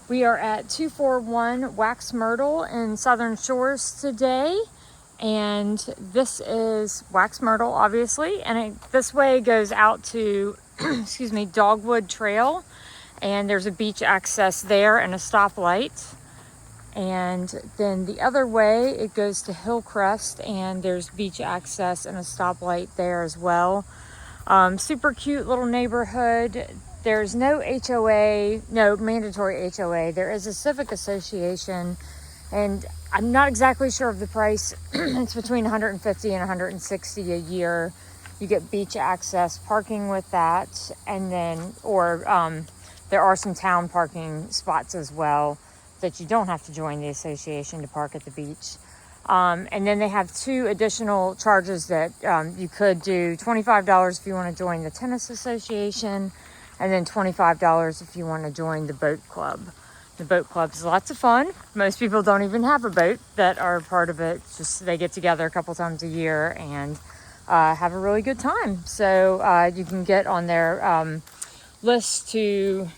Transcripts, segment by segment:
We are at 241 Wax Myrtle in Southern Shores today. And this is Wax Myrtle, obviously. And this way goes out to, excuse me, Dogwood Trail. And there's a beach access there and a stoplight. And then the other way, it goes to Hillcrest, and there's beach access and a stoplight there as well. Super cute little neighborhood. There's no HOA, no mandatory HOA. There is a civic association, and I'm not exactly sure of the price. It's between $150 and $160 a year. You get beach access, parking with that, and then, there are some town parking spots as well that you don't have to join the association to park at the beach. And then they have 2 additional charges that you could do. $25 if you want to join the tennis association, and then $25 if you want to join the boat club. The boat club is lots of fun. Most people don't even have a boat that are part of it. Just they get together a couple times a year and have a really good time. So you can get on their list to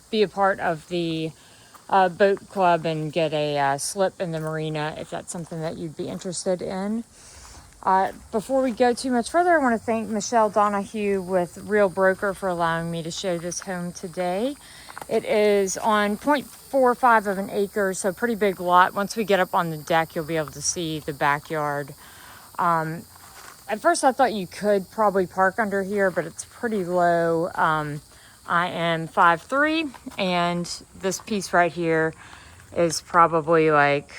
be a part of the boat club and get a slip in the marina if that's something that you'd be interested in. Before we go too much further, I want to thank Michelle Donahue with Real Broker for allowing me to show this home today. It is on 0.45 of an acre, so pretty big lot. Once we get up on the deck, you'll be able to see the backyard. At first I thought you could probably park under here, but it's pretty low. I am 5'3", and this piece right here is probably like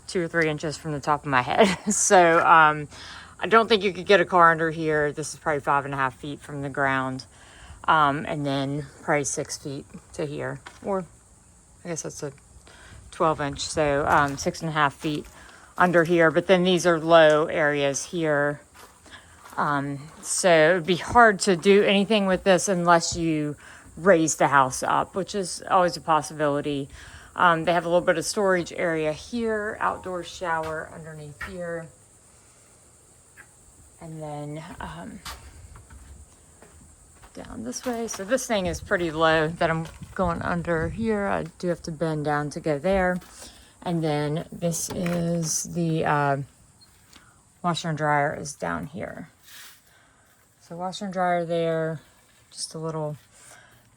2 or 3 inches from the top of my head. So I don't think you could get a car under here. This is probably 5.5 feet from the ground, and then probably 6 feet to here, or I guess that's a 12-inch, so 6.5 feet under here. But then these are low areas here. So it would be hard to do anything with this unless you raise the house up, which is always a possibility. They have a little bit of storage area here, outdoor shower underneath here. And then down this way. So this thing is pretty low that I'm going under here. I do have to bend down to go there. And then this is the washer and dryer is down here. So washer and dryer there, just a little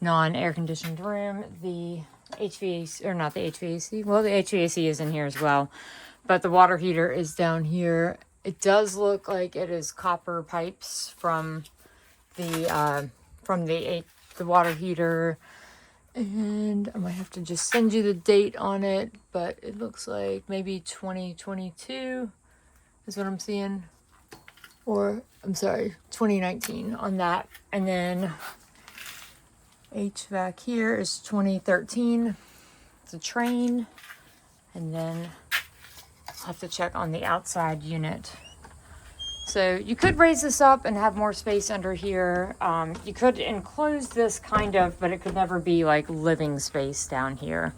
non-air conditioned room. The HVAC, or not the HVAC, well, the HVAC is in here as well, but the water heater is down here. It does look like it is copper pipes from the water heater, and I might have to just send you the date on it, but it looks like maybe 2022 is what I'm seeing. Or, I'm sorry, 2019 on that. And then HVAC here is 2013. It's a train. And then I'll have to check on the outside unit. So you could raise this up and have more space under here. You could enclose this kind of, but it could never be like living space down here.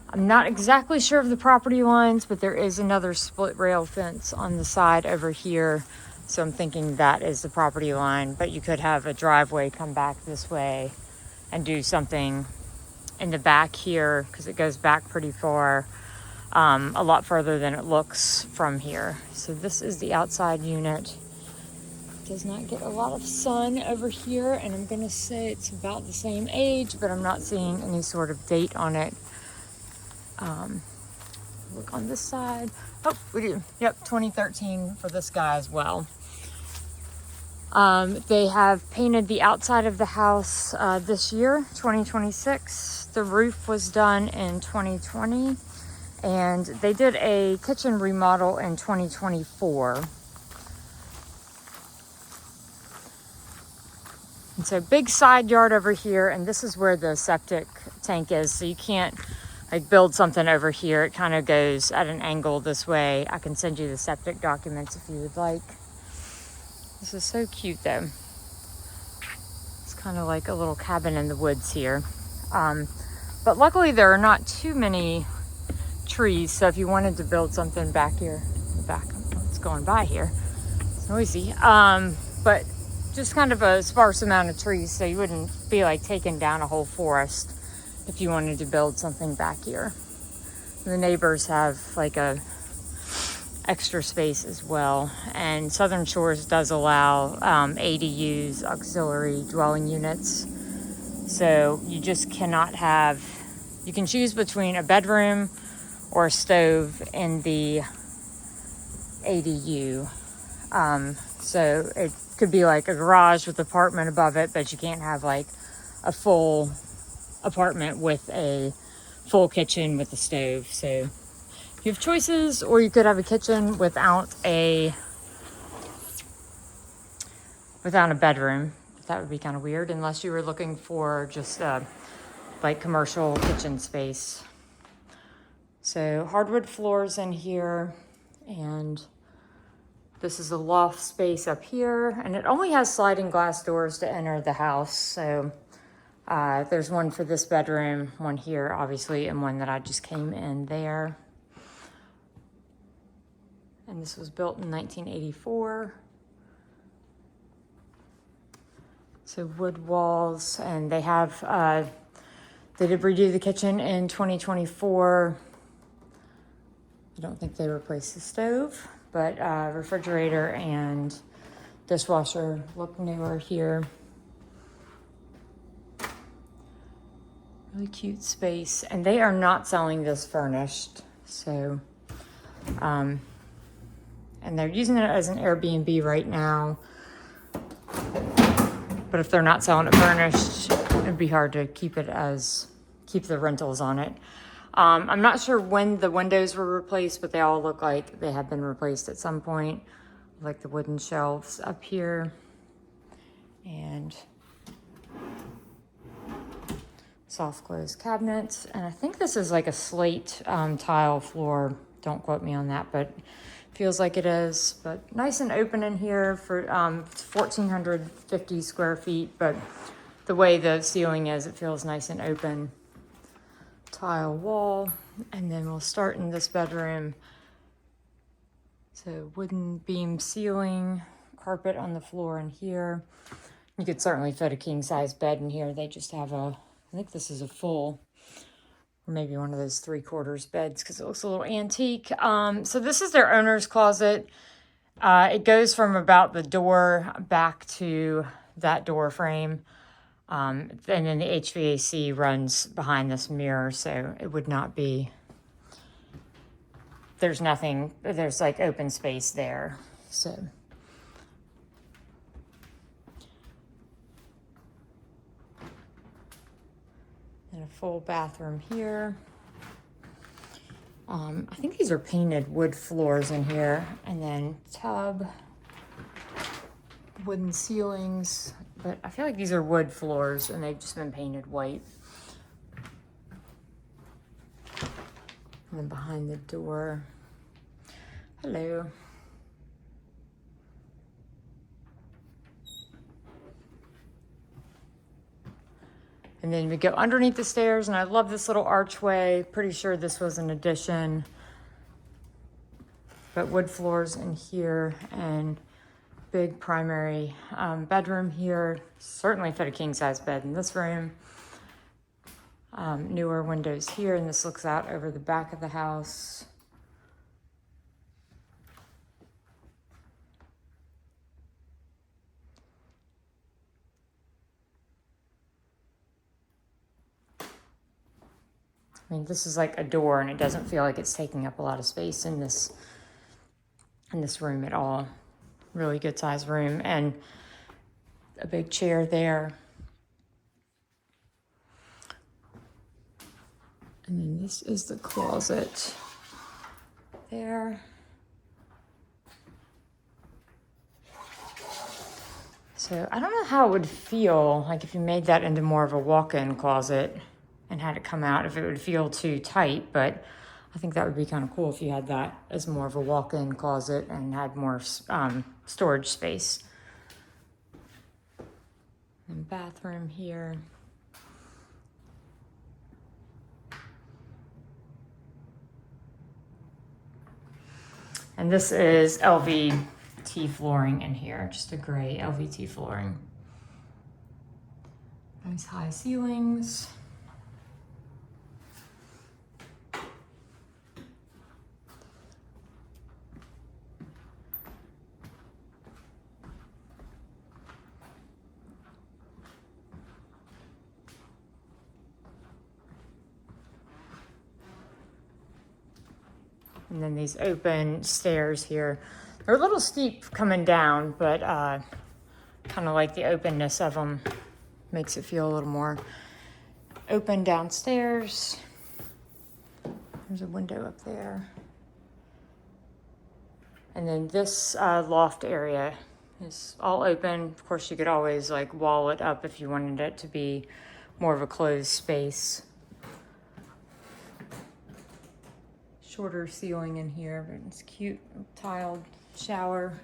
I'm not exactly sure of the property lines, but there is another split rail fence on the side over here. So I'm thinking that is the property line, but you could have a driveway come back this way and do something in the back here, because it goes back pretty far, a lot further than it looks from here. So this is the outside unit. Does not get a lot of sun over here, and I'm gonna say it's about the same age, but I'm not seeing any sort of date on it. Look on this side. Oh, we do. Yep, 2013 for this guy as well. They have painted the outside of the house this year, 2026. The roof was done in 2020, and they did a kitchen remodel in 2024. And so big side yard over here, and this is where the septic tank is, so you can't like build something over here. It kind of goes at an angle this way. I can send you the septic documents if you would like. This is so cute though. It's kind of like a little cabin in the woods here. But luckily there are not too many trees, so if you wanted to build something back here, the back, it's going by here, it's noisy. But just kind of a sparse amount of trees, so you wouldn't be like taking down a whole forest if you wanted to build something back here. The neighbors have like a extra space as well, and Southern Shores does allow ADUs, auxiliary dwelling units. So you just cannot have, you can choose between a bedroom or a stove in the ADU. So it could be like a garage with an apartment above it, but you can't have like a full apartment with a full kitchen with a stove. So you have choices, or you could have a kitchen without a bedroom. That would be kind of weird, unless you were looking for just like commercial kitchen space. So hardwood floors in here, and this is a loft space up here, and it only has sliding glass doors to enter the house. So there's one for this bedroom, one here obviously, and one that I just came in there. And this was built in 1984. So wood walls, and they have, they did redo the kitchen in 2024. I don't think they replaced the stove, but refrigerator and dishwasher look newer here. Really cute space, and they are not selling this furnished. So, and they're using it as an Airbnb right now. But if they're not selling it furnished, it'd be hard to keep the rentals on it. I'm not sure when the windows were replaced, but they all look like they have been replaced at some point. Like the wooden shelves up here. And soft close cabinets. And I think this is like a slate tile floor. Don't quote me on that, but feels like it is. But nice and open in here for 1,450 square feet. But the way the ceiling is, it feels nice and open. Tile wall, and then we'll start in this bedroom. So wooden beam ceiling, carpet on the floor in here. You could certainly fit a king size bed in here. They just have I think this is a full, or maybe one of those 3/4 beds, because it looks a little antique. So this is their owner's closet. It goes from about the door back to that door frame. And then the HVAC runs behind this mirror, so it would not be, there's like open space there. So and a full bathroom here. I think these are painted wood floors in here, and then tub, wooden ceilings, but I feel like these are wood floors and they've just been painted white. And then behind the door, hello. And then we go underneath the stairs, and I love this little archway. Pretty sure this was an addition. But wood floors in here, and big primary bedroom here. Certainly fit a king size bed in this room. Newer windows here, and this looks out over the back of the house. I mean, this is like a door, and it doesn't feel like it's taking up a lot of space in this room at all. Really good size room, and a big chair there. And then this is the closet there. So I don't know how it would feel like if you made that into more of a walk-in closet and had it come out, if it would feel too tight, but I think that would be kind of cool if you had that as more of a walk-in closet and had more storage space. And bathroom here. And this is LVT flooring in here, just a gray LVT flooring. Nice high ceilings. And then these open stairs here. They're a little steep coming down, but kind of like the openness of them makes it feel a little more open downstairs. There's a window up there. And then this loft area is all open. Of course, you could always like wall it up if you wanted it to be more of a closed space. Shorter ceiling in here, but it's cute tiled shower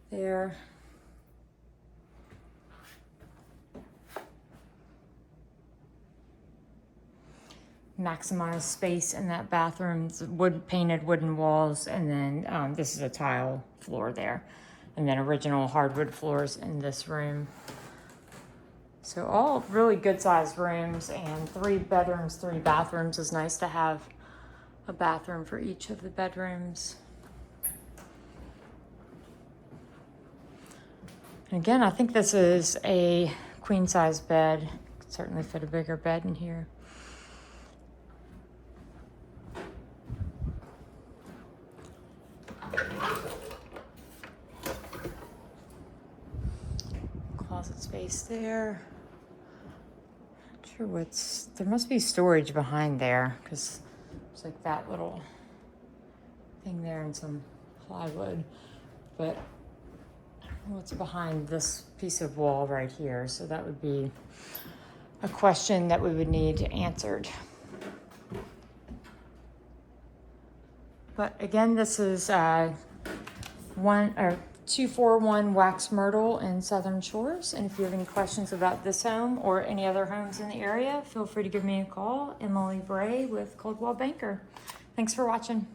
there. Maximize space in that bathroom. It's painted wooden walls, and then this is a tile floor there, and then original hardwood floors in this room. So all really good sized rooms, and 3 bedrooms, 3 bathrooms. Is nice to have a bathroom for each of the bedrooms. And again, I think this is a queen size bed. Could certainly fit a bigger bed in here. Closet space there. Not sure what's, there must be storage behind there because it's like that little thing there and some plywood, but I don't know what's behind this piece of wall right here. So that would be a question that we would need answered. But again, this is 241 Wax Myrtle in Southern Shores. And if you have any questions about this home or any other homes in the area, feel free to give me a call. Emily Bray with Coldwell Banker. Thanks for watching.